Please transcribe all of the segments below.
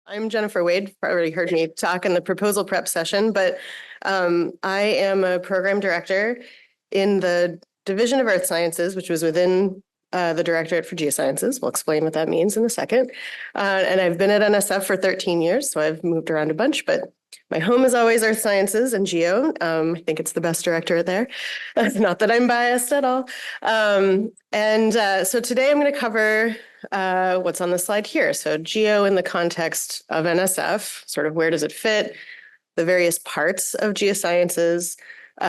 I'm Jennifer Wade. You've already heard me talk in the proposal prep session, but I am a program director in the Division of Earth Sciences, which was within the Directorate for Geosciences. We'll explain what that means in a second. And I've been at NSF for 13 years, so I've moved around a bunch, but my home is always Earth Sciences and GEO. I think it's the best directorate there. Not that I'm biased at all. So today I'm going to cover what's on the slide here. So GEO in the context of NSF, sort of where does it fit, the various parts of geosciences,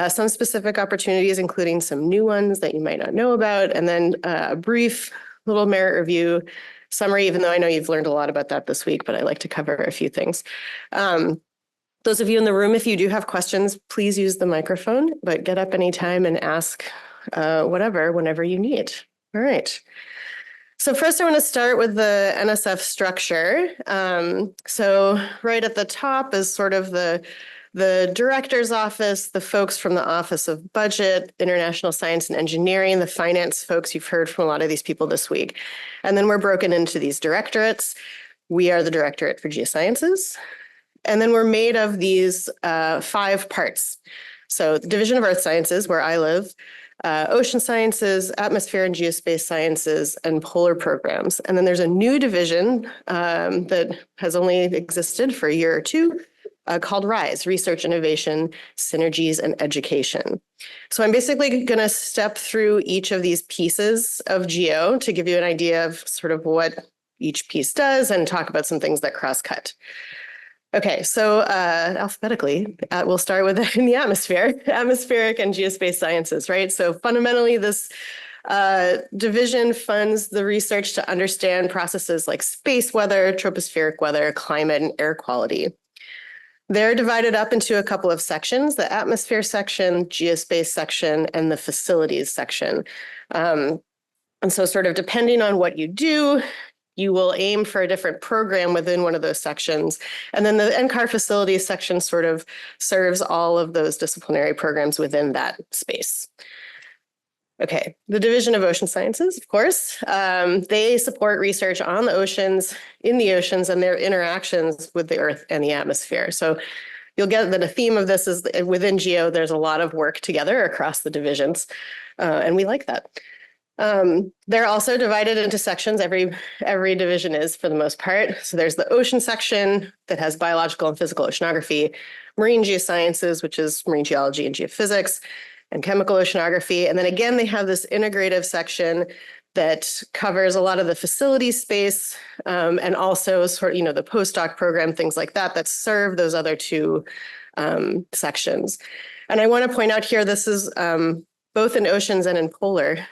some specific opportunities, including some new ones that you might not know about, and then a brief little merit review summary, even though I know you've learned a lot about that this week, but I like to cover a few things. Those of you in the room, if you do have questions, please use the microphone, but get up anytime and ask whenever you need. All right. So first I want to start with the NSF structure. So right at the top is sort of the director's office, the folks from the Office of Budget, International Science and Engineering, the finance folks you've heard from a lot of these people this week. And then we're broken into these directorates. We are the Directorate for Geosciences. And then we're made of these 5 parts. So the Division of Earth Sciences, where I live, ocean sciences, atmosphere and geospace sciences, and polar programs. And then there's a new division that has only existed for a year or two called RISE, Research, Innovation, Synergies, and Education. So I'm basically going to step through each of these pieces of GEO to give you an idea of sort of what each piece does and talk about some things that cross-cut. Okay, so alphabetically, we'll start with in the atmospheric and geospace sciences, right? So fundamentally, this division funds the research to understand processes like space weather, tropospheric weather, climate, and air quality. They're divided up into a couple of sections, the atmosphere section, geospace section, and the facilities section. And so sort of depending on what you do, you will aim for a different program within one of those sections. And then the NCAR facilities section sort of serves all of those disciplinary programs within that space. Okay, the Division of Ocean Sciences, of course, they support research on the oceans, in the oceans, and their interactions with the Earth and the atmosphere. So you'll get that a theme of this is within GEO, there's a lot of work together across the divisions, and we like that. They're also divided into sections. Every division is, for the most part. So there's the ocean section that has biological and physical oceanography, marine geosciences, which is marine geology and geophysics, and chemical oceanography. And then again, they have this integrative section that covers a lot of the facility space and also sort of, the postdoc program, things like that serve those other 2 sections. And I want to point out here, this is both in oceans and in polar.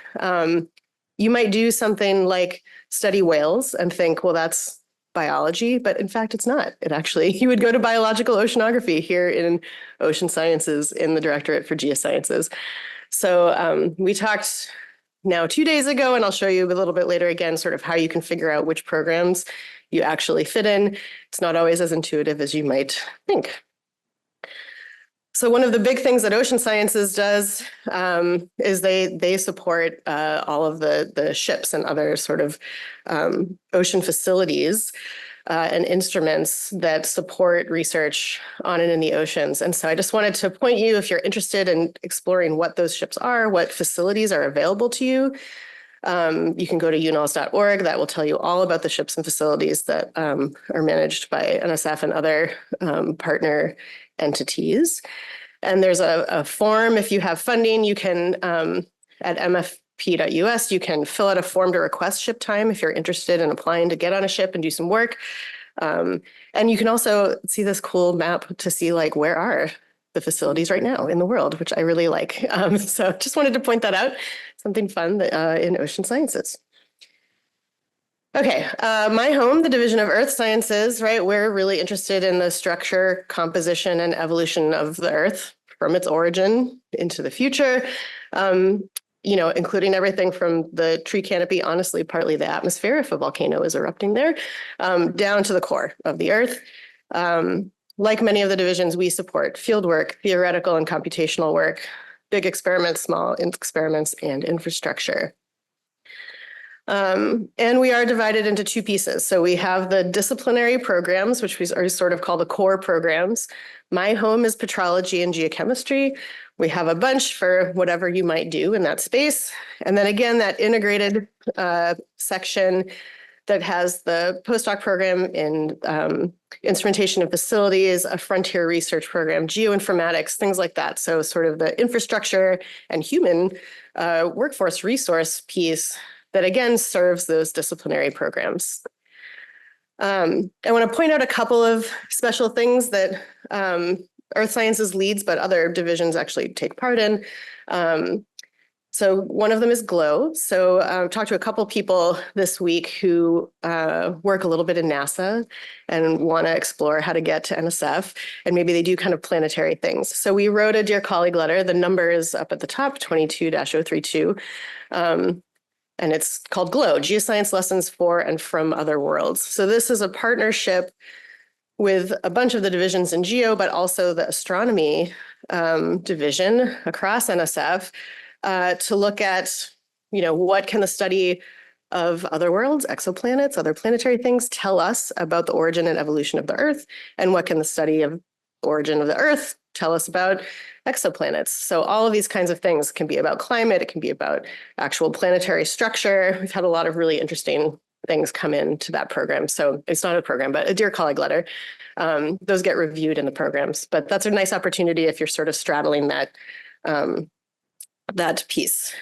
You might do something like study whales and think, well, that's biology, but in fact, it's not. You would go to biological oceanography here in ocean sciences in the Directorate for Geosciences. So we talked now 2 days ago, and I'll show you a little bit later again, sort of how you can figure out which programs you actually fit in. It's not always as intuitive as you might think. So one of the big things that Ocean Sciences does is they support all of the ships and other sort of ocean facilities and instruments that support research on and in the oceans. And so I just wanted to point you, if you're interested in exploring what those ships are, what facilities are available to you, you can go to unals.org. That will tell you all about the ships and facilities that are managed by NSF and other partner entities. And there's a form, if you have funding, you can, at mfp.us, you can fill out a form to request ship time if you're interested in applying to get on a ship and do some work. And you can also see this cool map to see where are the facilities right now in the world, which I really like. So just wanted to point that out, something fun in ocean sciences. Okay, my home, the Division of Earth Sciences, right? We're really interested in the structure, composition, and evolution of the Earth from its origin into the future, including everything from the tree canopy, honestly, partly the atmosphere, if a volcano is erupting there, down to the core of the Earth. Like many of the divisions, we support fieldwork, theoretical and computational work, big experiments, small experiments, and infrastructure. And we are divided into two pieces. So we have the disciplinary programs, which we are sort of call the core programs. My home is petrology and geochemistry. We have a bunch for whatever you might do in that space. And then again, that integrated section that has the postdoc program in instrumentation and facilities, a frontier research program, geoinformatics, things like that. So sort of the infrastructure and human workforce resource piece that again serves those disciplinary programs. I want to point out a couple of special things that Earth Sciences leads, but other divisions actually take part in. So one of them is GLOW. So I've talked to a couple people this week who work a little bit in NASA and want to explore how to get to NSF, and maybe they do kind of planetary things. So we wrote a Dear Colleague letter. The number is up at the top, 22-032. And it's called GLOW, Geoscience Lessons for and from Other Worlds. So this is a partnership with a bunch of the divisions in GEO, but also the astronomy division across NSF to look at, what can the study of other worlds, exoplanets, other planetary things tell us about the origin and evolution of the Earth, and what can the study of origin of the Earth tell us about exoplanets. So all of these kinds of things can be about climate, it can be about actual planetary structure. We've had a lot of really interesting things come into that program. So it's not a program, but a Dear Colleague letter. Those get reviewed in the programs, but that's a nice opportunity if you're sort of straddling that piece.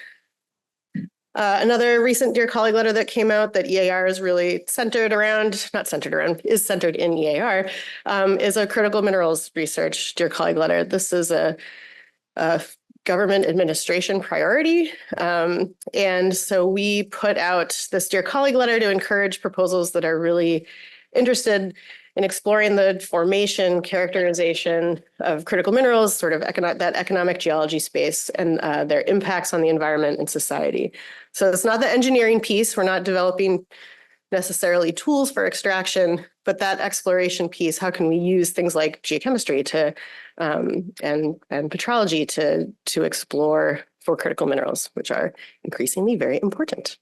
Another recent Dear Colleague letter that came out that EAR is really is centered in EAR, is a critical minerals research Dear Colleague letter. This is a government administration priority. And so we put out this Dear Colleague letter to encourage proposals that are really interested in exploring the formation, characterization of critical minerals, sort of that economic geology space, and their impacts on the environment and society. So it's not the engineering piece. We're not developing necessarily tools for extraction, but that exploration piece, how can we use things like geochemistry and petrology to explore for critical minerals, which are increasingly very important.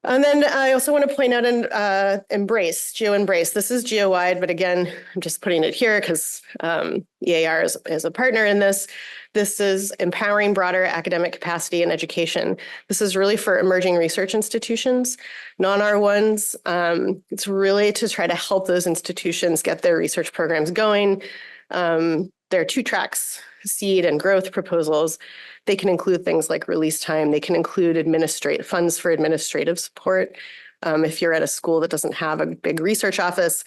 And then I also want to point out Embrace, Geo Embrace. This is geo-wide, but again, I'm just putting it here because EAR is a partner in this. This is empowering broader academic capacity and education. This is really for emerging research institutions, non-R1s. It's really to try to help those institutions get their research programs going. There are two tracks, seed and growth proposals. They can include things like release time. They can include funds for administrative support. If you're at a school that doesn't have a big research office,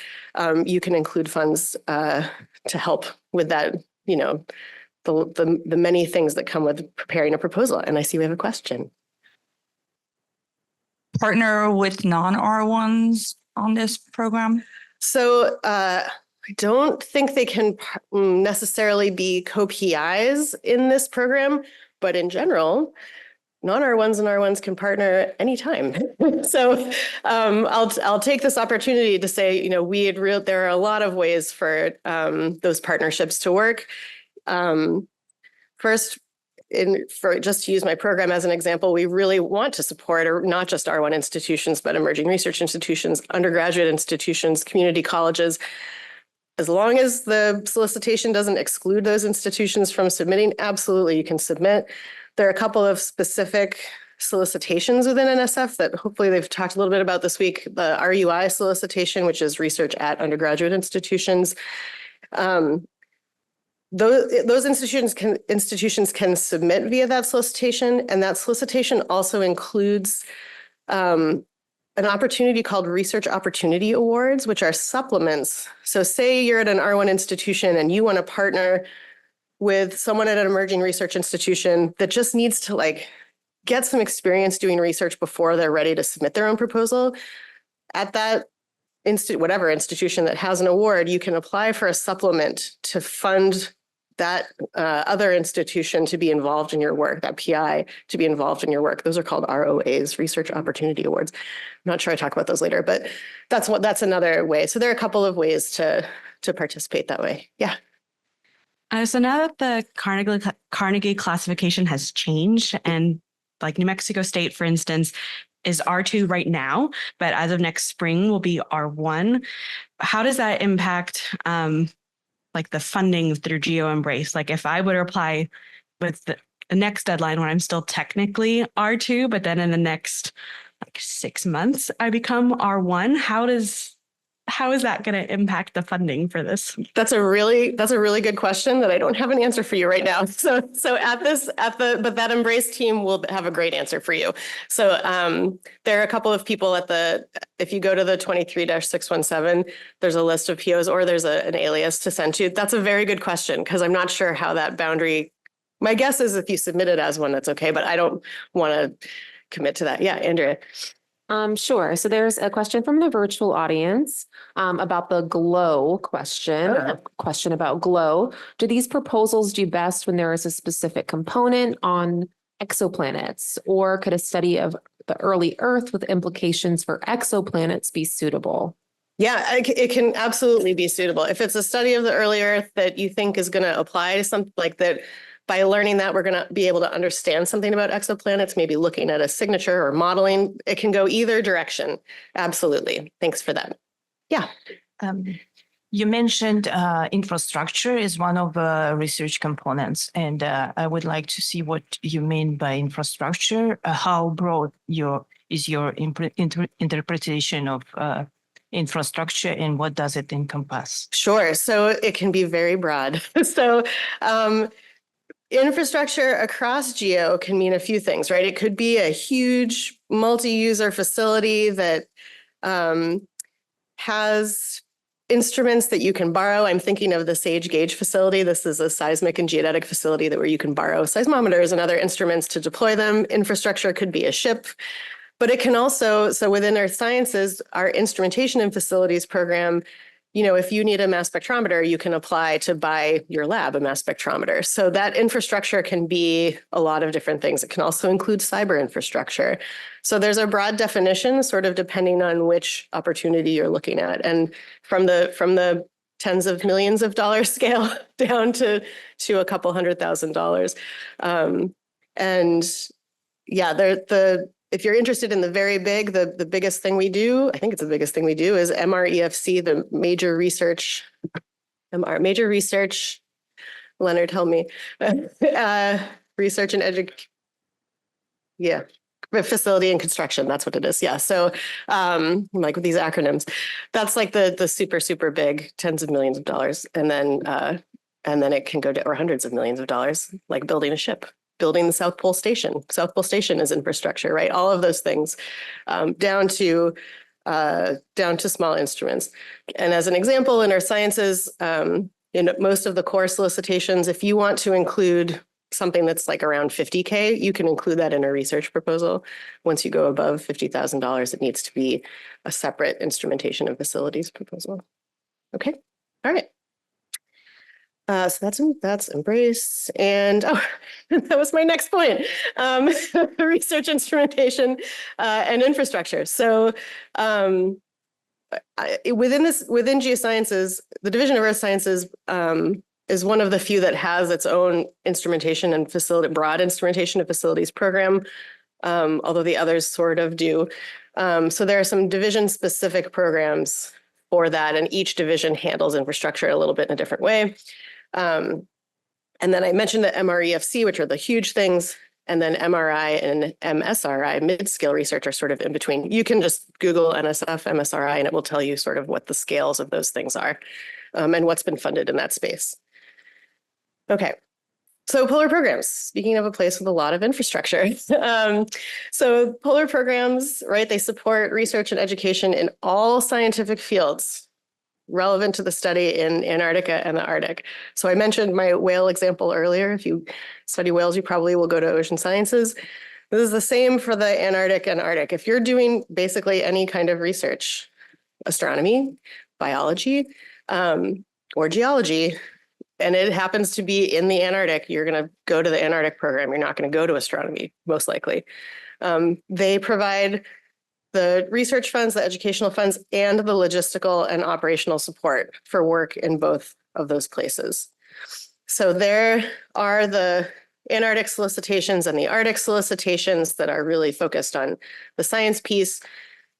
you can include funds to help with that, the many things that come with preparing a proposal. And I see we have a question. Partner with non-R1s on this program? So I don't think they can necessarily be co-PIs in this program, but in general, non-R1s and R1s can partner anytime. So I'll take this opportunity to say, there are a lot of ways for those partnerships to work. First, just to use my program as an example, we really want to support not just R1 institutions, but emerging research institutions, undergraduate institutions, community colleges. As long as the solicitation doesn't exclude those institutions from submitting, absolutely you can submit. There are a couple of specific solicitations within NSF that hopefully they've talked a little bit about this week. The RUI solicitation, which is research at undergraduate institutions. Those institutions can submit via that solicitation, and that solicitation also includes an opportunity called Research Opportunity Awards, which are supplements. So say you're at an R1 institution and you want to partner with someone at an emerging research institution that just needs to get some experience doing research before they're ready to submit their own proposal. At that whatever institution that has an award, you can apply for a supplement to fund that other institution to be involved in your work, that PI to be involved in your work. Those are called ROAs, Research Opportunity Awards. I'm not sure I talk about those later, but that's another way. So there are a couple of ways to participate that way. Yeah. So now that the Carnegie classification has changed, and like New Mexico State, for instance, is R2 right now, but as of next spring will be R1. How does that impact like the funding through GEO Embrace? Like if I would apply with the next deadline when I'm still technically R2, but then in the next like 6 months, I become R1. How is that going to impact the funding for this? That's a really good question that I don't have an answer for you right now. So but that Embrace team will have a great answer for you. So there are a couple of people if you go to the 23-617, there's a list of POs or there's an alias to send to. That's a very good question because I'm not sure how that boundary, my guess is if you submit it as one, that's okay, but I don't want to commit to that. Yeah, Andrea. Sure. So there's a question from the virtual audience about the GLOW question, a question about GLOW. Do these proposals do best when there is a specific component on exoplanets, or could a study of the early Earth with implications for exoplanets be suitable? Yeah, it can absolutely be suitable. If it's a study of the early Earth that you think is going to apply to something like that, by learning that, we're going to be able to understand something about exoplanets, maybe looking at a signature or modeling. It can go either direction. Absolutely. Thanks for that. Yeah. You mentioned infrastructure is one of the research components, and I would like to see what you mean by infrastructure. How broad is your interpretation of infrastructure, and what does it encompass? Sure. So it can be very broad. So infrastructure across GEO can mean a few things, right? It could be a huge multi-user facility that has instruments that you can borrow. I'm thinking of the SAGE Gauge facility. This is a seismic and geodetic facility where you can borrow seismometers and other instruments to deploy them. Infrastructure could be a ship, but it can also, so within Earth Sciences, our instrumentation and facilities program, if you need a mass spectrometer, you can apply to buy your lab a mass spectrometer. So that infrastructure can be a lot of different things. It can also include cyber infrastructure. So there's a broad definition, sort of depending on which opportunity you're looking at. And from the tens of millions of dollars scale down to a couple $100,000. And yeah, if you're interested in the very big, the biggest thing we do, I think it's the biggest thing we do, is MREFC, the major research, Leonard, help me, research and facility and construction, that's what it is. Yeah, so like with these acronyms, that's like the super, super big, tens of millions of dollars. And then it can go to, or hundreds of millions of dollars, like building a ship. Building the South Pole Station. South Pole Station is infrastructure, right? All of those things, down to small instruments. And as an example, in Earth Sciences, in most of the core solicitations, if you want to include something that's like around $50K, you can include that in a research proposal. Once you go above $50,000, it needs to be a separate instrumentation and facilities proposal. Okay, all right. So that's Embrace, and that was my next point. Research, instrumentation, and infrastructure. So within Geosciences, the Division of Earth Sciences is one of the few that has its own instrumentation and broad instrumentation and facilities program, although the others sort of do. So there are some division-specific programs for that, and each division handles infrastructure a little bit in a different way. And then I mentioned the MREFC, which are the huge things, and then MRI and MSRI, mid-scale research, are sort of in between. You can just Google NSF, MSRI, and it will tell you sort of what the scales of those things are, and what's been funded in that space. Okay, so polar programs, speaking of a place with a lot of infrastructure. So polar programs, right, they support research and education in all scientific fields relevant to the study in Antarctica and the Arctic. So I mentioned my whale example earlier. If you study whales, you probably will go to ocean sciences. This is the same for the Antarctic and Arctic. If you're doing basically any kind of research, astronomy, biology, or geology, and it happens to be in the Antarctic, you're going to go to the Antarctic program. You're not going to go to astronomy, most likely. They provide the research funds, the educational funds, and the logistical and operational support for work in both of those places. So there are the Antarctic solicitations and the Arctic solicitations that are really focused on the science piece.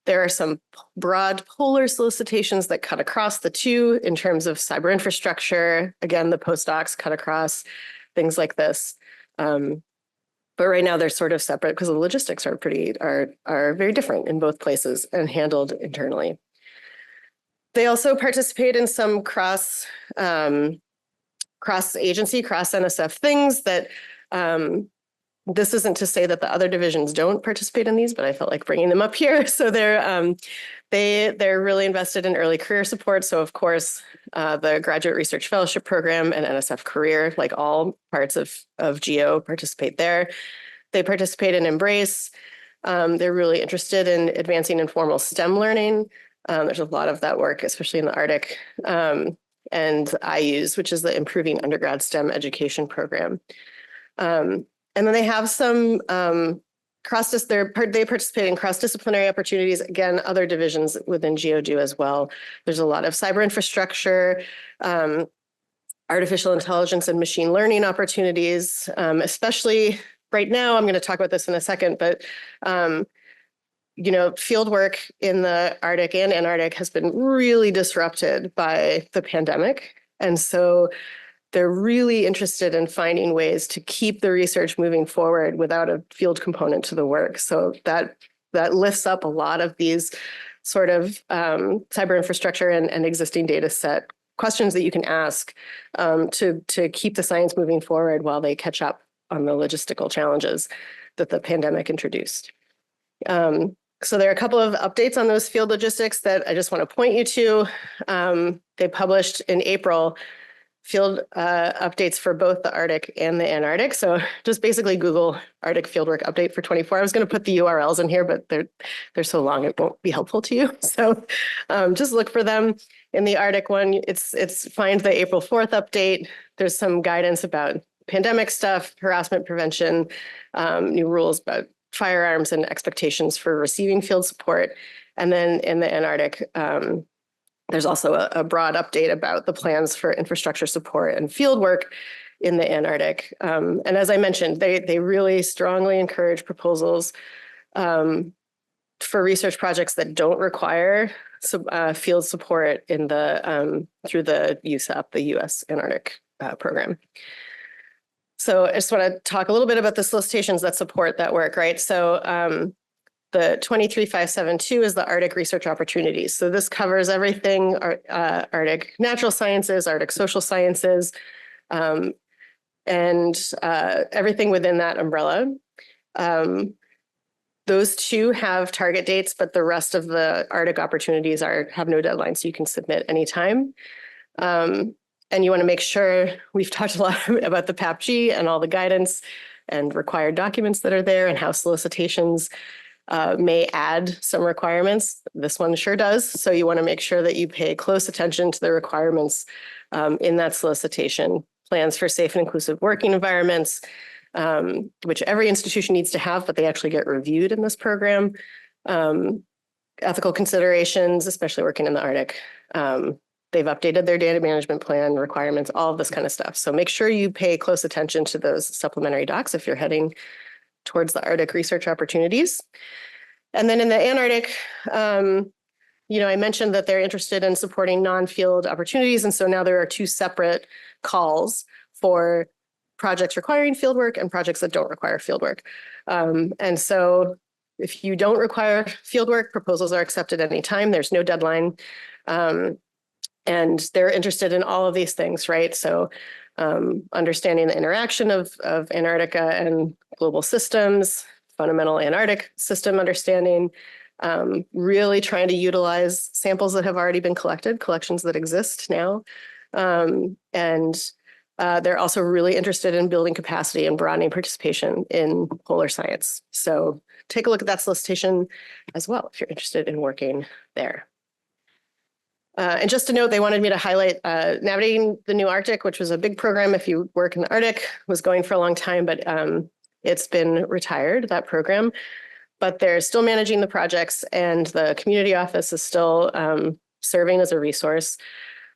There are some broad polar solicitations that cut across the two in terms of cyber infrastructure. Again, the postdocs cut across things like this. But right now they're sort of separate because the logistics are very different in both places and handled internally. They also participate in some cross agency, cross NSF things that this isn't to say that the other divisions don't participate in these, but I felt like bringing them up here. So they're really invested in early career support. So of course, the Graduate Research Fellowship Program and NSF Career, like all parts of GEO, participate there. They participate in Embrace. They're really interested in advancing informal STEM learning. There's a lot of that work, especially in the Arctic. And IUs, which is the Improving Undergrad STEM Education Program. And then they have some they participate in cross-disciplinary opportunities. Again, other divisions within GEO do as well. There's a lot of cyber infrastructure, artificial intelligence and machine learning opportunities, especially right now. I'm going to talk about this in a second, but field work in the Arctic and Antarctic has been really disrupted by the pandemic. And so they're really interested in finding ways to keep the research moving forward without a field component to the work. So that lifts up a lot of these sort of cyber infrastructure and existing data set questions that you can ask to keep the science moving forward while they catch up on the logistical challenges that the pandemic introduced. So there are a couple of updates on those field logistics that I just want to point you to. They published in April field updates for both the Arctic and the Antarctic. So just basically Google Arctic fieldwork update for 24. I was going to put the URLs in here, but they're so long it won't be helpful to you. So just look for them. In the Arctic one, it's find the April 4th update. There's some guidance about pandemic stuff, harassment prevention, new rules about firearms and expectations for receiving field support. And then in the Antarctic, there's also a broad update about the plans for infrastructure support and field work in the Antarctic. And as I mentioned, they really strongly encourage proposals for research projects that don't require field support in the through the USAP, the U.S. Antarctic program. So I just want to talk a little bit about the solicitations that support that work, right? So the 23572 is the Arctic Research Opportunities. So this covers everything, Arctic natural sciences, Arctic social sciences, and everything within that umbrella. Those two have target dates, but the rest of the Arctic opportunities have no deadline, so you can submit anytime. And you want to make sure, we've talked a lot about the PAPG and all the guidance and required documents that are there and how solicitations may add some requirements. This one sure does. So you want to make sure that you pay close attention to the requirements in that solicitation. Plans for safe and inclusive working environments, which every institution needs to have, but they actually get reviewed in this program. Ethical considerations, especially working in the Arctic. They've updated their data management plan requirements, all of this kind of stuff. So make sure you pay close attention to those supplementary docs if you're heading towards the Arctic research opportunities. And then in the Antarctic, I mentioned that they're interested in supporting non-field opportunities. And so now there are two separate calls for projects requiring fieldwork and projects that don't require fieldwork. And so if you don't require fieldwork, proposals are accepted anytime. There's no deadline. And they're interested in all of these things, right? So understanding the interaction of Antarctica and global systems, fundamental Antarctic system understanding, really trying to utilize samples that have already been collected, collections that exist now. And they're also really interested in building capacity and broadening participation in polar science. So take a look at that solicitation as well if you're interested in working there. And just to note, they wanted me to highlight Navigating the New Arctic, which was a big program if you work in the Arctic, was going for a long time, but it's been retired, that program. But they're still managing the projects and the community office is still serving as a resource.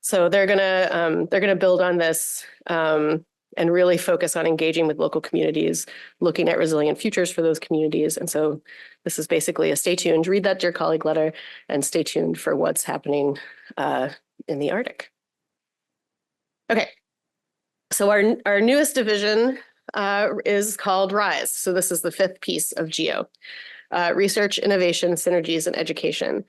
So they're gonna build on this and and really focus on engaging with local communities, looking at resilient futures for those communities. And so this is basically a stay tuned, read that Dear Colleague letter, and stay tuned for what's happening in the Arctic. Okay, so our newest division is called RISE. So this is the 5th piece of GEO, research, innovation, synergies, and education.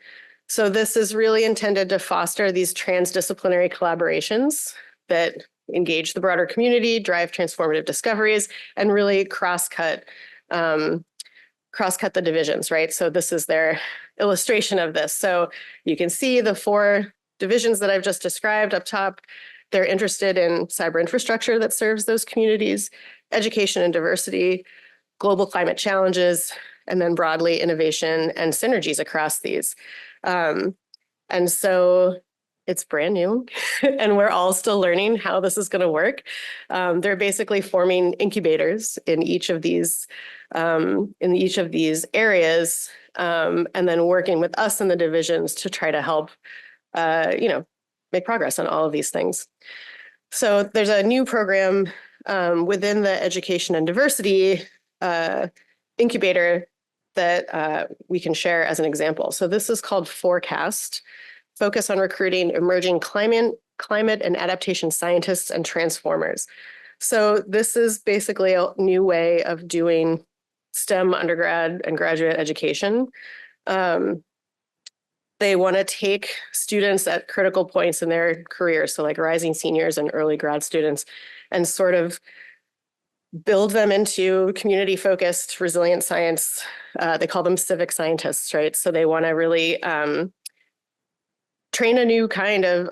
So this is really intended to foster these transdisciplinary collaborations that engage the broader community, drive transformative discoveries, and really cross-cut the divisions, right? So this is their illustration of this. So you can see the 4 divisions that I've just described up top. They're interested in cyber infrastructure that serves those communities, education and diversity, global climate challenges, and then broadly innovation and synergies across these. And so it's brand new and we're all still learning how this is going to work. They're basically forming incubators in each of these areas, and then working with us in the divisions to try to help, make progress on all of these things. So there's a new program within the education and diversity incubator that we can share as an example. So this is called Forecast, focus on recruiting emerging climate and adaptation scientists and transformers. So this is basically a new way of doing STEM undergrad and graduate education. They want to take students at critical points in their career, so like rising seniors and early grad students, and sort of build them into community-focused resilient science. They call them civic scientists, right? So they want to really train a new kind of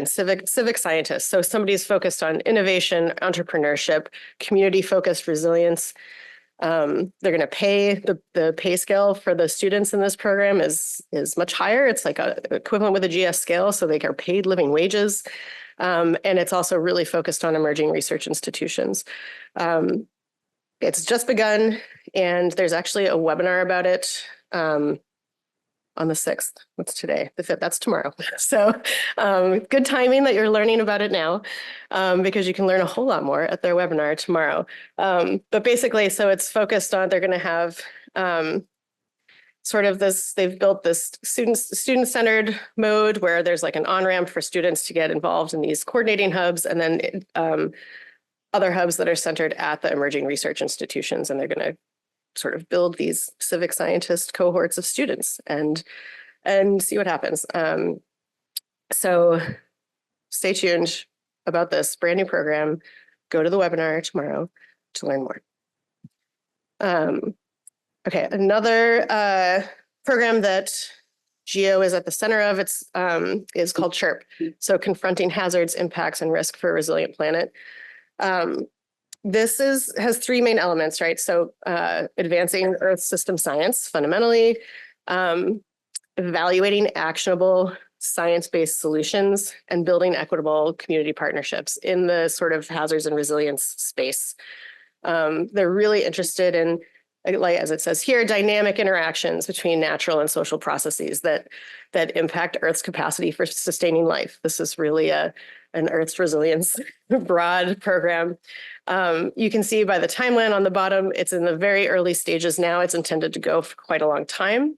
civic scientists. So somebody's focused on innovation, entrepreneurship, community-focused resilience. They're going to pay the pay scale for the students in this program is much higher. It's like equivalent with a GS scale, so they are paid living wages. And it's also really focused on emerging research institutions. It's just begun, and there's actually a webinar about it on the 6th. What's today? The 5th. That's tomorrow. So good timing that you're learning about it now, because you can learn a whole lot more at their webinar tomorrow. But basically, so it's focused on, they're going to have sort of this, they've built this student-centered mode where there's like an on-ramp for students to get involved in these coordinating hubs, and then other hubs that are centered at the emerging research institutions. And they're going to sort of build these civic scientist cohorts of students and see what happens. So stay tuned about this brand new program. Go to the webinar tomorrow to learn more. Okay, another program that GEO is at the center of, is called CHIRP. So Confronting Hazards, Impacts, and Risk for a Resilient Planet. This has 3 main elements, right? So advancing Earth system science fundamentally, evaluating actionable science-based solutions, and building equitable community partnerships in the sort of hazards and resilience space. They're really interested in, like as it says here, dynamic interactions between natural and social processes that impact Earth's capacity for sustaining life. This is really an Earth's resilience broad program. You can see by the timeline on the bottom, it's in the very early stages now. It's intended to go for quite a long time.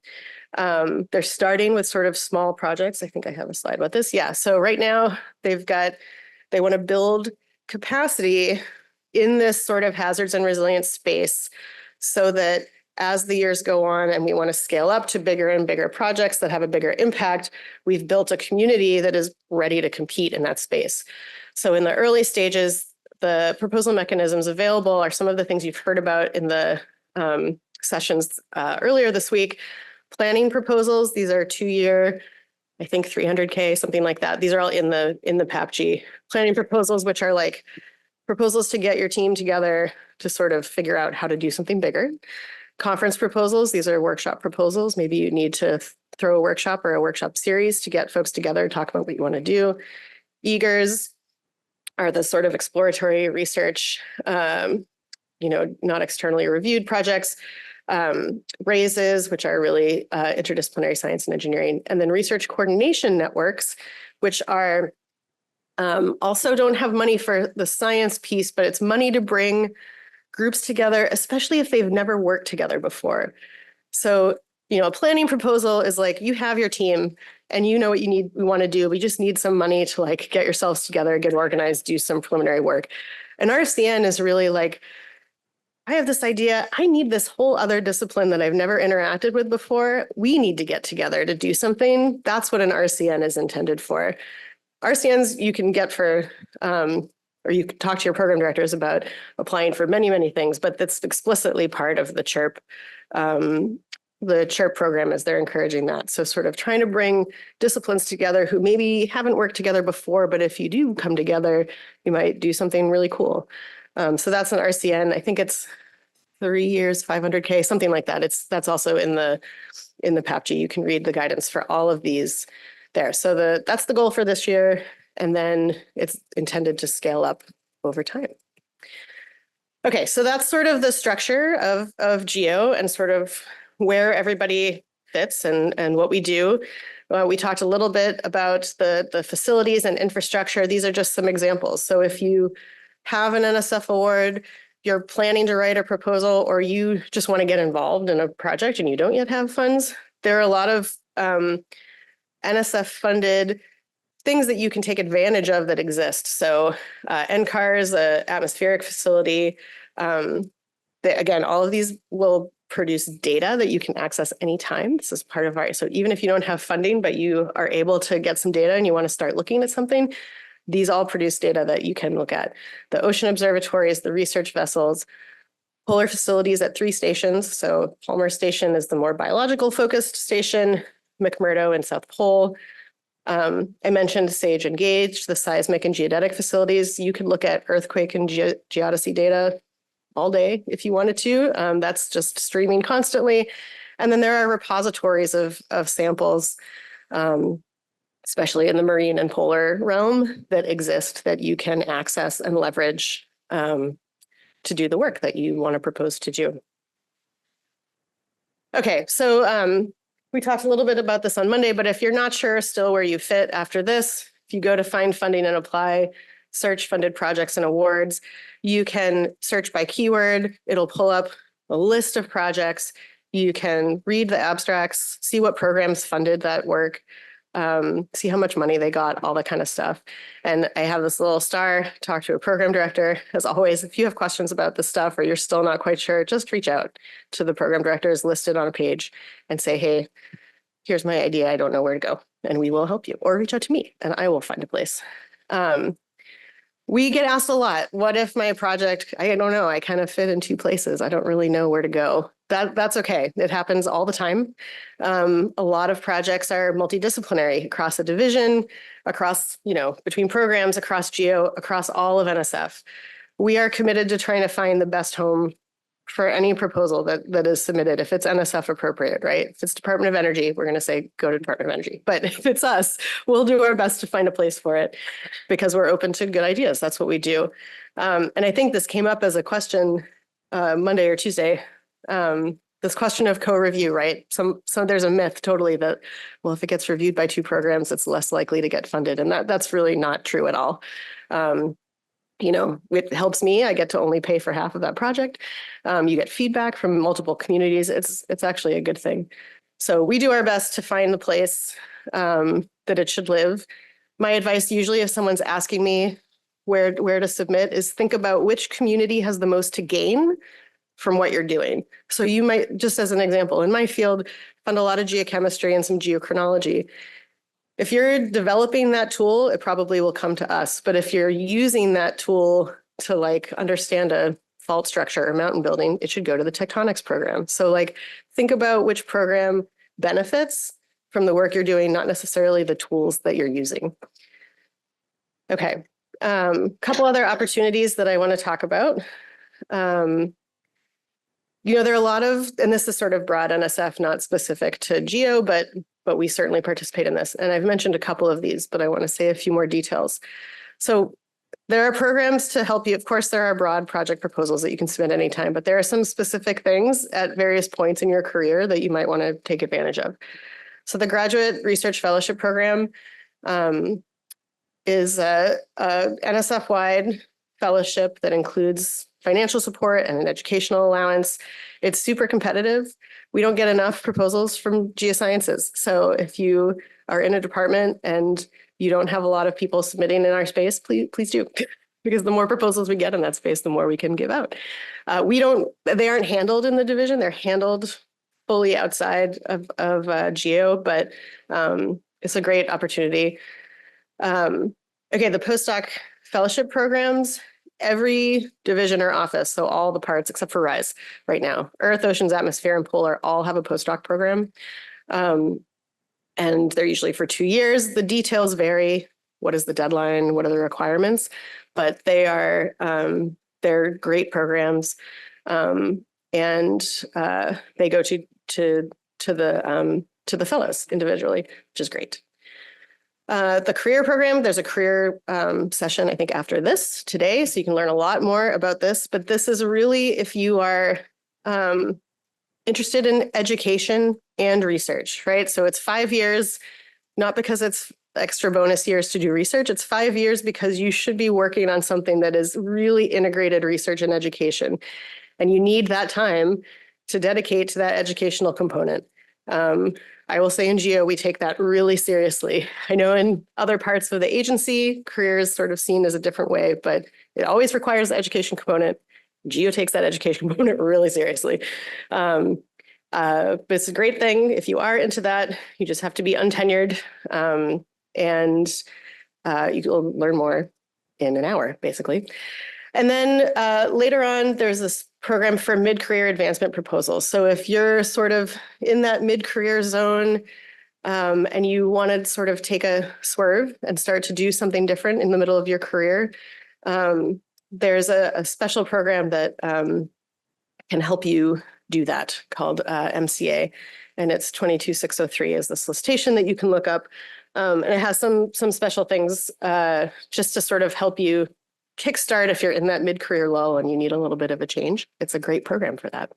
They're starting with sort of small projects. I think I have a slide about this. Yeah, so right now they want to build capacity in this sort of hazards and resilience space, so that as the years go on and we want to scale up to bigger and bigger projects that have a bigger impact, we've built a community that is ready to compete in that space. So in the early stages, the proposal mechanisms available are some of the things you've heard about in the sessions earlier this week. Planning proposals, these are 2-year, I think 300K, something like that. These are all in the PAPG. Planning proposals, which are like proposals to get your team together to sort of figure out how to do something bigger. Conference proposals, these are workshop proposals. Maybe you need to throw a workshop or a workshop series to get folks together, talk about what you want to do. Eagers are the sort of exploratory research, not externally reviewed projects. Raises, which are really interdisciplinary science and engineering, and then research coordination networks, which are Also don't have money for the science piece, but it's money to bring groups together, especially if they've never worked together before. So, a planning proposal is like, you have your team and you know what we want to do. We just need some money to like get yourselves together, get organized, do some preliminary work. And RCN is really like, I have this idea. I need this whole other discipline that I've never interacted with before. We need to get together to do something. That's what an RCN is intended for. RCNs you can get for, or you can talk to your program directors about applying for many, many things, but that's explicitly part of the CHIRP. The CHIRP program is they're encouraging that. So sort of trying to bring disciplines together who maybe haven't worked together before, but if you do come together, you might do something really cool. So that's an RCN. I think it's 3 years, 500K, something like that. That's also in the PAPG. You can read the guidance for all of these there. So that's the goal for this year. And then it's intended to scale up over time. Okay, so that's sort of the structure of GEO and sort of where everybody fits and what we do. We talked a little bit about the facilities and infrastructure. These are just some examples. So if you have an NSF award, you're planning to write a proposal, or you just want to get involved in a project and you don't yet have funds, there are a lot of NSF funded things that you can take advantage of that exist. So NCAR's atmospheric facility. Again, all of these will produce data that you can access anytime. This is part of so even if you don't have funding, but you are able to get some data and you want to start looking at something, these all produce data that you can look at. The ocean observatories, the research vessels, polar facilities at 3 stations. So Palmer Station is the more biological focused station, McMurdo and South Pole. I mentioned SAGE and GAGE, the seismic and geodetic facilities. You could look at earthquake and geodesy data all day if you wanted to. That's just streaming constantly. And then there are repositories of samples, especially in the marine and polar realm, that exist that you can access and leverage to do the work that you want to propose to do. Okay, so we talked a little bit about this on Monday, but if you're not sure still where you fit after this, if you go to find funding and apply, search funded projects and awards, you can search by keyword. It'll pull up a list of projects. You can read the abstracts, see what programs funded that work, see how much money they got, all that kind of stuff. And I have this little star, talk to a program director. As always, if you have questions about this stuff or you're still not quite sure, just reach out to the program directors listed on a page and say, hey, here's my idea. I don't know where to go. And we will help you. Or reach out to me and I will find a place. We get asked a lot, what if my project, I don't know, I kind of fit in 2 places. I don't really know where to go. That's okay. It happens all the time. A lot of projects are multidisciplinary across a division, across, between programs, across GEO, across all of NSF. We are committed to trying to find the best home for any proposal that is submitted, if it's NSF appropriate, right? If it's Department of Energy, we're going to say go to Department of Energy. But if it's us, we'll do our best to find a place for it because we're open to good ideas. That's what we do. And I think this came up as a question Monday or Tuesday. This question of co-review, right? So there's a myth totally that, well, if it gets reviewed by 2 programs, it's less likely to get funded. And that's really not true at all. It helps me. I get to only pay for half of that project. You get feedback from multiple communities. It's actually a good thing. So we do our best to find the place that it should live. My advice usually if someone's asking me where to submit is think about which community has the most to gain from what you're doing. So you might, just as an example, in my field, fund a lot of geochemistry and some geochronology. If you're developing that tool, it probably will come to us. But if you're using that tool to understand a fault structure or mountain building, it should go to the tectonics program. So think about which program benefits from the work you're doing, not necessarily the tools that you're using. Okay, couple other opportunities that I want to talk about. There are a lot of, and this is sort of broad NSF, not specific to GEO, but we certainly participate in this. And I've mentioned a couple of these, but I want to say a few more details. So there are programs to help you. Of course, there are broad project proposals that you can submit anytime, but there are some specific things at various points in your career that you might want to take advantage of. So the Graduate Research Fellowship Program, is a NSF-wide fellowship that includes financial support and an educational allowance. It's super competitive. We don't get enough proposals from Geosciences. So if you are in a department and you don't have a lot of people submitting in our space, please do. Because the more proposals we get in that space, the more we can give out. They aren't handled in the division. They're handled fully outside of GEO, but it's a great opportunity. Okay, the postdoc fellowship programs, every division or office, so all the parts except for RISE right now, Earth, Oceans, Atmosphere, and Polar all have a postdoc program. And they're usually for 2 years. The details vary. What is the deadline? What are the requirements? But they're great programs. And they go to the fellows individually, which is great. The career program, there's a career session, I think, after this today, so you can learn a lot more about this. But this is really if you are interested in education and research, right? So it's 5 years, not because it's extra bonus years to do research. It's 5 years because you should be working on something that is really integrated research and education. And you need that time to dedicate to that educational component. I will say in GEO, we take that really seriously. I know in other parts of the agency, career is sort of seen as a different way, but it always requires the education component. GEO takes that education component really seriously. But it's a great thing. If you are into that, you just have to be untenured, and you'll learn more in an hour, basically. And then later on, there's this program for mid-career advancement proposals. So if you're sort of in that mid-career zone and you want to sort of take a swerve and start to do something different in the middle of your career, there's a special program that can help you do that called MCA. And it's 22603 is the solicitation that you can look up. And it has some special things just to sort of help you kickstart if you're in that mid-career lull and you need a little bit of a change. It's a great program for that.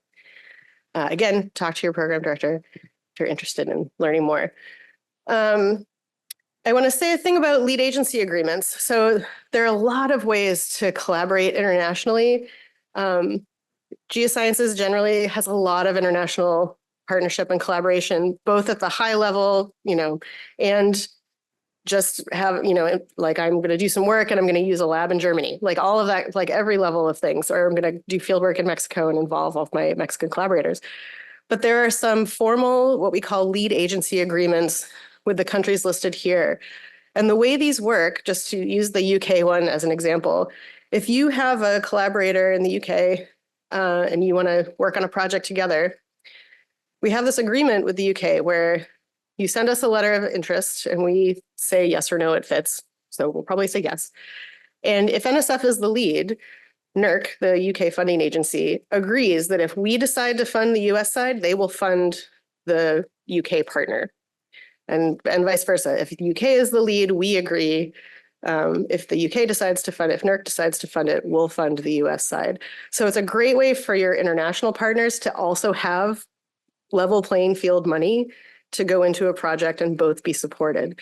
Again, talk to your program director if you're interested in learning more. I want to say a thing about lead agency agreements. So there are a lot of ways to collaborate internationally. Geosciences generally has a lot of international partnership and collaboration, both at the high level, and just have, like I'm going to do some work and I'm going to use a lab in Germany, like all of that, like every level of things, or I'm going to do field work in Mexico and involve all of my Mexican collaborators. But there are some formal, what we call lead agency agreements with the countries listed here. And the way these work, just to use the UK one as an example, if you have a collaborator in the UK and you want to work on a project together, we have this agreement with the UK where you send us a letter of interest and we say yes or no, it fits. So we'll probably say yes. And if NSF is the lead, NERC, the UK funding agency, agrees that if we decide to fund the US side, they will fund the UK partner. And vice versa. If the UK is the lead, we agree. If the UK decides to fund it, if NERC decides to fund it, we'll fund the US side. So it's a great way for your international partners to also have level playing field money to go into a project and both be supported.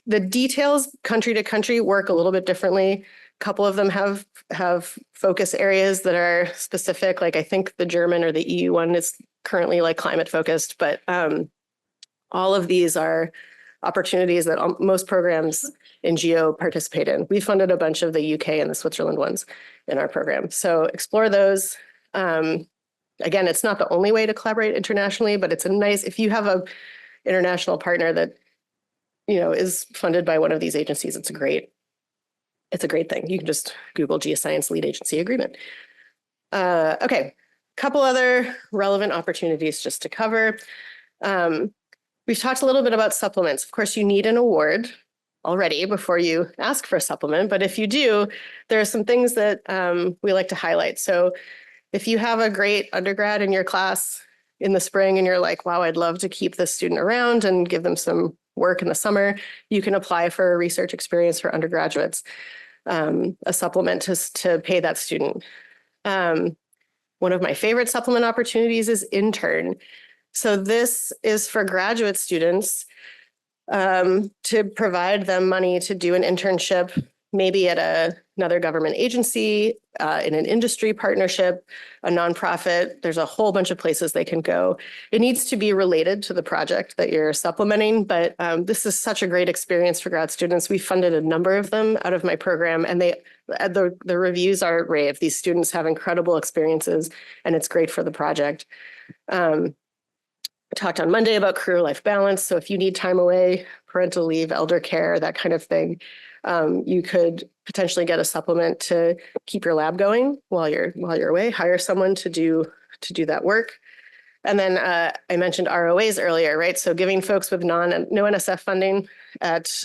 The details, country to country, work a little bit differently. A couple of them have focus areas that are specific. Like I think the German or the EU one is currently like climate focused, but all of these are opportunities that most programs in GEO participate in. We funded a bunch of the UK and the Switzerland ones in our program. So explore those. Again, it's not the only way to collaborate internationally, but it's a nice, if you have a international partner that, is funded by one of these agencies, it's a great thing. You can just Google Geoscience Lead Agency Agreement. Okay, couple other relevant opportunities just to cover. We've talked a little bit about supplements. Of course, you need an award already before you ask for a supplement, but if you do, there are some things that we like to highlight. So if you have a great undergrad in your class in the spring and you're like, wow, I'd love to keep this student around and give them some work in the summer, you can apply for a research experience for undergraduates, a supplement to pay that student. One of my favorite supplement opportunities is intern. So this is for graduate students. to provide them money to do an internship, maybe at another government agency, in an industry partnership, a nonprofit. There's a whole bunch of places they can go. It needs to be related to the project that you're supplementing, but this is such a great experience for grad students. We funded a number of them out of my program, and the reviews are rave. These students have incredible experiences, and it's great for the project. I talked on Monday about career-life balance. So if you need time away, parental leave, elder care, that kind of thing, you could potentially get a supplement to keep your lab going while you're away. Hire someone to do that work. And then I mentioned ROAs earlier, right? So giving folks with no NSF funding at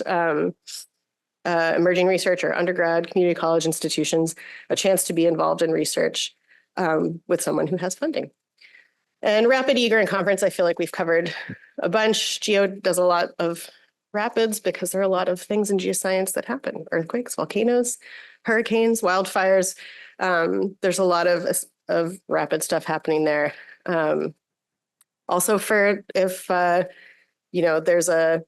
emerging research or undergrad community college institutions a chance to be involved in research with someone who has funding. And rapid, eager, and conference, I feel like we've covered a bunch. GEO does a lot of rapids because there are a lot of things in geoscience that happen: earthquakes, volcanoes, hurricanes, wildfires. There's a lot of rapid stuff happening there. Also, for if there's a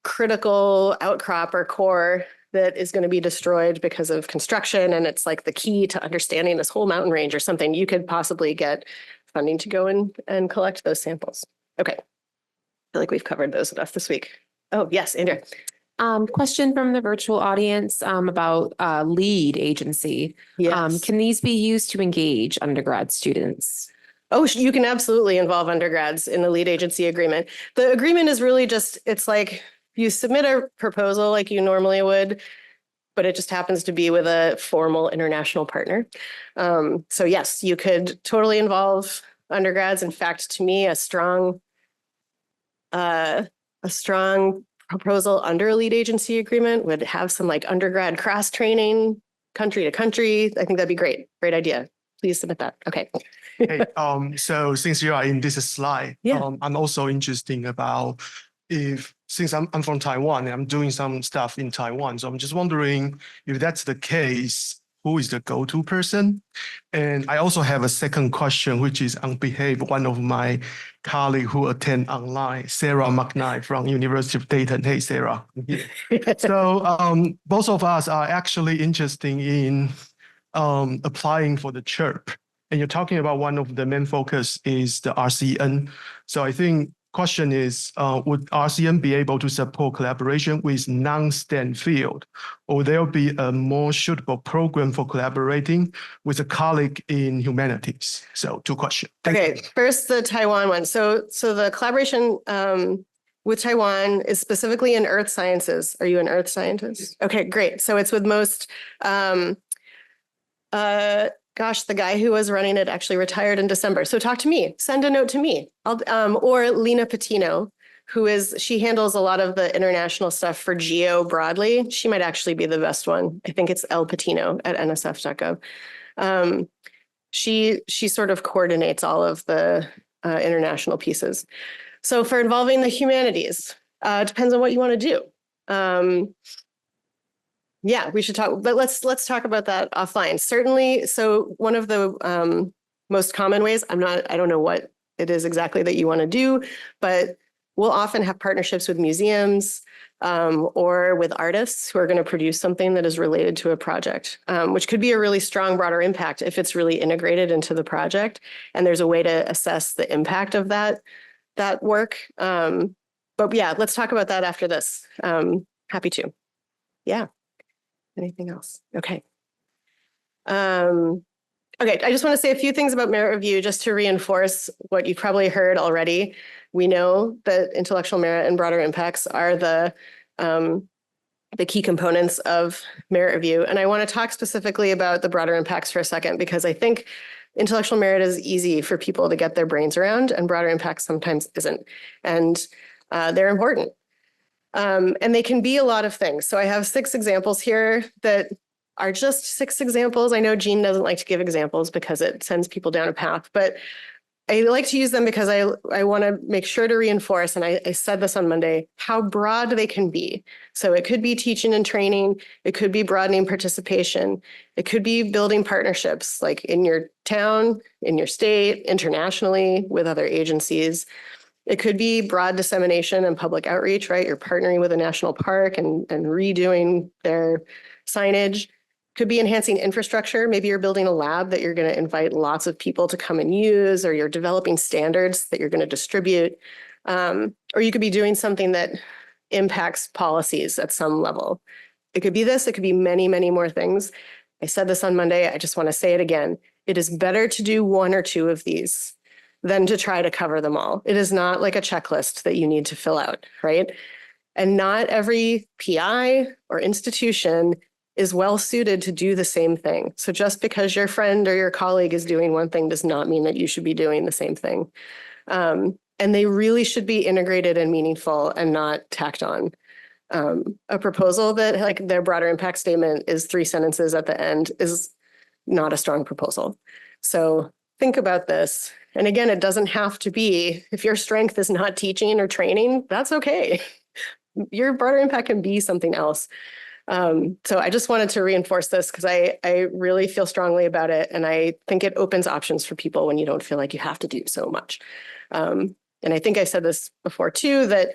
critical outcrop or core that is going to be destroyed because of construction, and it's like the key to understanding this whole mountain range or something, you could possibly get funding to go in and collect those samples. Okay. I feel like we've covered those enough this week. Oh, yes, Andrea. Question from the virtual audience about lead agency. Yes. Can these be used to engage undergrad students? Oh, you can absolutely involve undergrads in the lead agency agreement. The agreement is really just, it's like you submit a proposal like you normally would, but it just happens to be with a formal international partner. So yes, you could totally involve undergrads. In fact, to me, a strong proposal under a lead agency agreement would have some like undergrad cross training, country to country. I think that'd be great. Great idea. Please submit that. Okay. Hey, so since you are in this slide, Yeah. I'm also interested about since I'm from Taiwan and I'm doing some stuff in Taiwan, so I'm just wondering if that's the case, who is the go-to person? And I also have a second question, which is on behalf of one of my colleagues who attend online, Sarah McKnight from University of Dayton. Hey, Sarah. So both of us are actually interested in applying for the CHIRP. And you're talking about one of the main focus is the RCN. So I think question is, would RCN be able to support collaboration with non-STEM field, or there'll be a more suitable program for collaborating with a colleague in humanities? So 2 questions. Okay, first the Taiwan one. So the collaboration with Taiwan is specifically in earth sciences. Are you an earth scientist? Okay, great. So it's with most, gosh, the guy who was running it actually retired in December. So talk to me, send a note to me. Or Lena Patino, she handles a lot of the international stuff for GEO broadly. She might actually be the best one. I think it's L Patino at nsf.gov. She sort of coordinates all of the international pieces. So for involving the humanities, depends on what you want to do. Yeah, we should talk, but let's talk about that offline. Certainly. So one of the most common ways, I don't know what it is exactly that you want to do, but we'll often have partnerships with museums or with artists who are going to produce something that is related to a project, which could be a really strong, broader impact if it's really integrated into the project. And there's a way to assess the impact of that work. But yeah, let's talk about that after this. Happy to. Yeah. Anything else? Okay. Okay, I just want to say a few things about merit review just to reinforce what you've probably heard already. We know that intellectual merit and broader impacts are the key components of merit review. And I want to talk specifically about the broader impacts for a second, because I think intellectual merit is easy for people to get their brains around, and broader impacts sometimes isn't. And they're important. And they can be a lot of things. So I have 6 examples here that are just 6 examples. I know Jean doesn't like to give examples because it sends people down a path, but I like to use them because I want to make sure to reinforce, and I said this on Monday, how broad they can be. So it could be teaching and training. It could be broadening participation. It could be building partnerships like in your town, in your state, internationally with other agencies. It could be broad dissemination and public outreach, right? You're partnering with a national park and redoing their signage. Could be enhancing infrastructure. Maybe you're building a lab that you're going to invite lots of people to come and use, or you're developing standards that you're going to distribute. Or you could be doing something that impacts policies at some level. It could be this, it could be many, many more things. I said this on Monday, I just want to say it again. It is better to do one or two of these than to try to cover them all. It is not like a checklist that you need to fill out, right? And not every PI or institution is well suited to do the same thing. So just because your friend or your colleague is doing one thing does not mean that you should be doing the same thing. And they really should be integrated and meaningful and not tacked on. A proposal that like their broader impact statement is 3 sentences at the end is not a strong proposal. So think about this. And again, it doesn't have to be, if your strength is not teaching or training, that's okay. Your broader impact can be something else. So I just wanted to reinforce this because I really feel strongly about it. And I think it opens options for people when you don't feel like you have to do so much. And I think I said this before too, that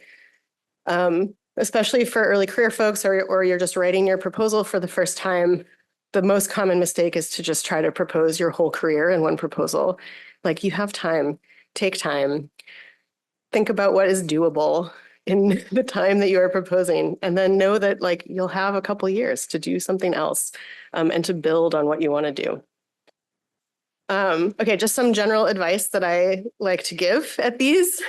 especially for early career folks or you're just writing your proposal for the first time, the most common mistake is to just try to propose your whole career in one proposal. Like, you have time, take time, think about what is doable in the time that you are proposing, and then know that like you'll have a couple years to do something else and to build on what you want to do. Okay, just some general advice that I like to give at these.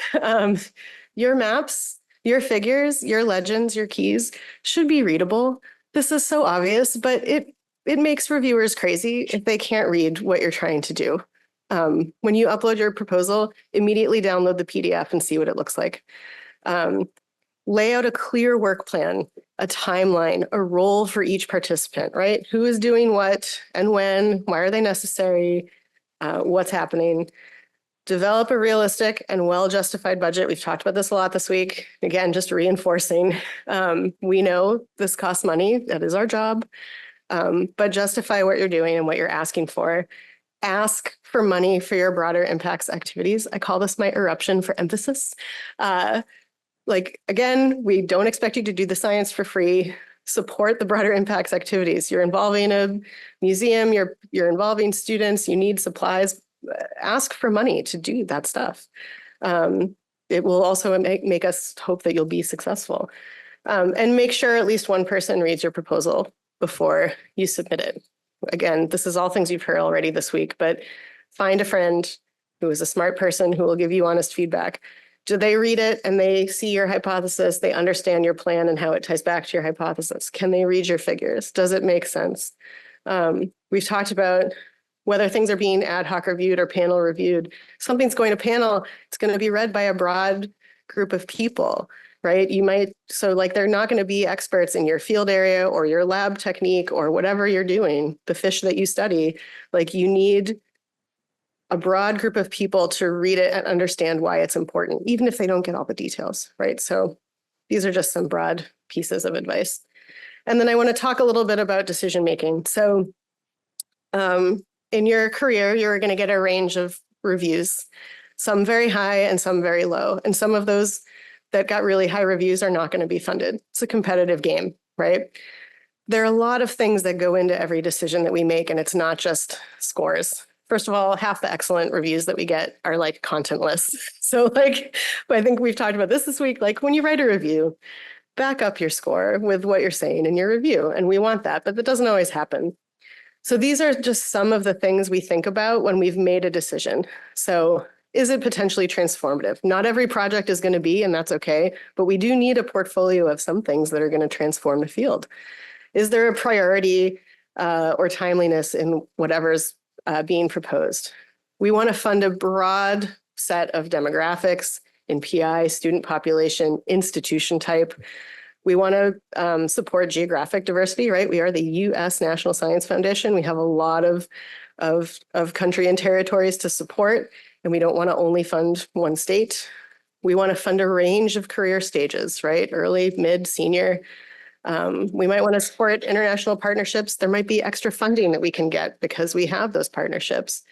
Your maps, your figures, your legends, your keys should be readable. This is so obvious, but it makes reviewers crazy if they can't read what you're trying to do. When you upload your proposal, immediately download the PDF and see what it looks like. Lay out a clear work plan, a timeline, a role for each participant, right? Who is doing what and when, why are they necessary, what's happening. Develop a realistic and well-justified budget. We've talked about this a lot this week. Again, just reinforcing, we know this costs money, that is our job, but justify what you're doing and what you're asking for. Ask for money for your broader impacts activities. I call this my eruption for emphasis. Like, again, we don't expect you to do the science for free. Support the broader impacts activities. You're involving a museum, you're involving students, you need supplies. Ask for money to do that stuff. It will also make us hope that you'll be successful. And make sure at least one person reads your proposal before you submit it. Again, this is all things you've heard already this week, but find a friend who is a smart person who will give you honest feedback. Do they read it and they see your hypothesis? They understand your plan and how it ties back to your hypothesis. Can they read your figures? Does it make sense? We've talked about whether things are being ad hoc reviewed or panel reviewed. Something's going to panel, it's going to be read by a broad group of people, right? So like they're not going to be experts in your field area or your lab technique or whatever you're doing, the fish that you study. Like, you need a broad group of people to read it and understand why it's important, even if they don't get all the details, right? So these are just some broad pieces of advice. And then I want to talk a little bit about decision-making. So in your career, you're going to get a range of reviews, some very high and some very low. And some of those that got really high reviews are not going to be funded. It's a competitive game, right? There are a lot of things that go into every decision that we make, and it's not just scores. First of all, half the excellent reviews that we get are like contentless. So like, I think we've talked about this week, like when you write a review, back up your score with what you're saying in your review. And we want that, but that doesn't always happen. So these are just some of the things we think about when we've made a decision. So is it potentially transformative? Not every project is going to be, and that's okay, but we do need a portfolio of some things that are going to transform the field. Is there a priority or timeliness in whatever's being proposed? We want to fund a broad set of demographics in PI, student population, institution type. We want to support geographic diversity, right? We are the U.S. National Science Foundation. We have a lot of country and territories to support, and we don't want to only fund one state. We want to fund a range of career stages, right? Early, mid, senior. We might want to support international partnerships. There might be extra funding that we can get because we have those partnerships.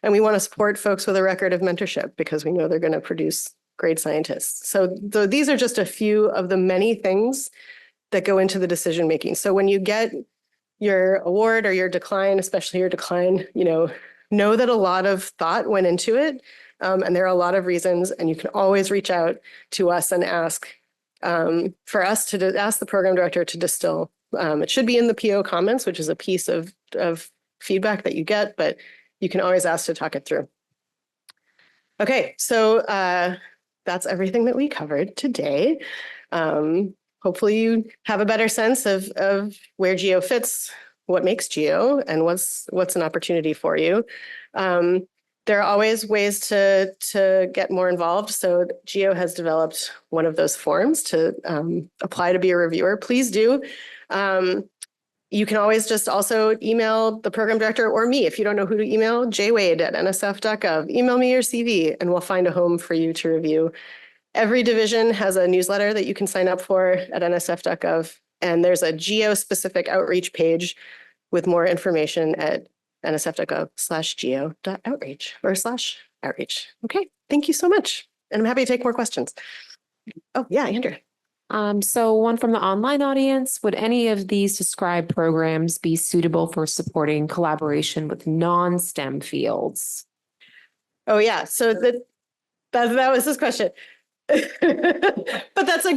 And we want to support folks with a record of mentorship because we know they're going to produce grade scientists. So these are just a few of the many things that go into the decision making. So when you get your award or your decline, especially your decline, know that a lot of thought went into it. And there are a lot of reasons, and you can always reach out to us and ask for us to ask the program director to distill. It should be in the PO comments, which is a piece of feedback that you get, but you can always ask to talk it through. Okay, so that's everything that we covered today. Hopefully you have a better sense of where GEO fits, what makes GEO, and what's an opportunity for you. There are always ways to get more involved. So GEO has developed one of those forms to apply to be a reviewer. Please do. You can always just also email the program director or me. If you don't know who to email, jwade@nsf.gov. Email me your CV and we'll find a home for you to review. Every division has a newsletter that you can sign up for at nsf.gov. And there's a GEO-specific outreach page with more information at nsf.gov/geo.outreach or /outreach. Okay, thank you so much. And I'm happy to take more questions. Oh, yeah, Andrew. So one from the online audience, would any of these described programs be suitable for supporting collaboration with non-STEM fields? Oh, yeah. So that was his question. But it's a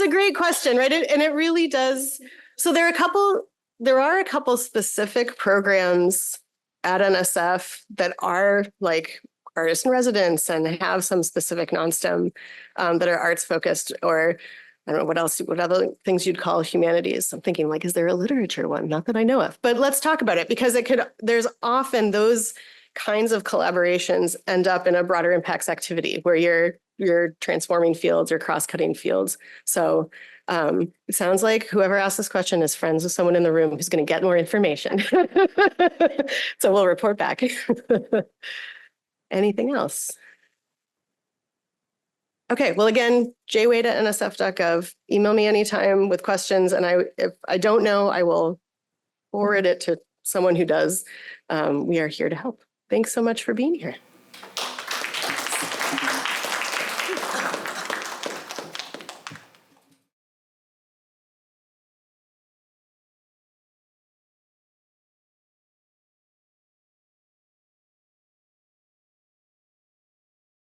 great question, right? And it really does. So there are a couple specific programs at NSF that are like artist in residence and have some specific non-STEM that are arts focused, or I don't know what other things you'd call humanities. I'm thinking like, is there a literature one? Not that I know of, but let's talk about it because there's often those kinds of collaborations end up in a broader impacts activity where you're transforming fields or cross-cutting fields. So it sounds like whoever asked this question is friends with someone in the room who's going to get more information. So we'll report back. Anything else? Okay, well, again, jwade@nsf.gov. Email me anytime with questions. And if I don't know, I will forward it to someone who does. We are here to help. Thanks so much for being here.